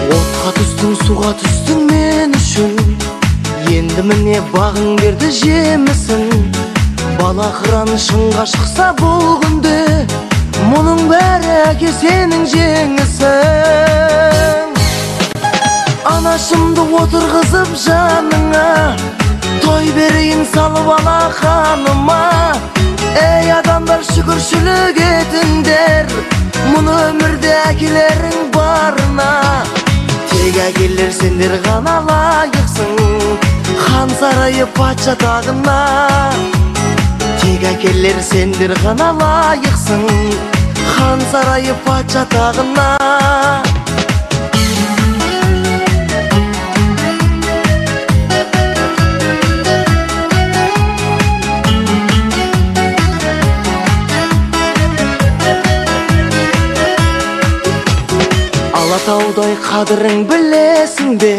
Отқа түстің, суға түстің мен үшін. Енді міне бағың берді жемісін. Бала қыран шыңға шықса бұл күнде, мұның бәрі әке сенің жеңісің. Анашымды отырғызып жаныңа, той берейін салып ала қаныма. Ей адамдар, шүкіршілік етіңдер, мұны өмірде әкелерің барына. Тек әкелер сендер ғана лайықсың хан сарайы патша тағына. Тек әкелер сендер ғана лайықсың хан сарайы патша тағына. Алатаудай қадірің білесің бе?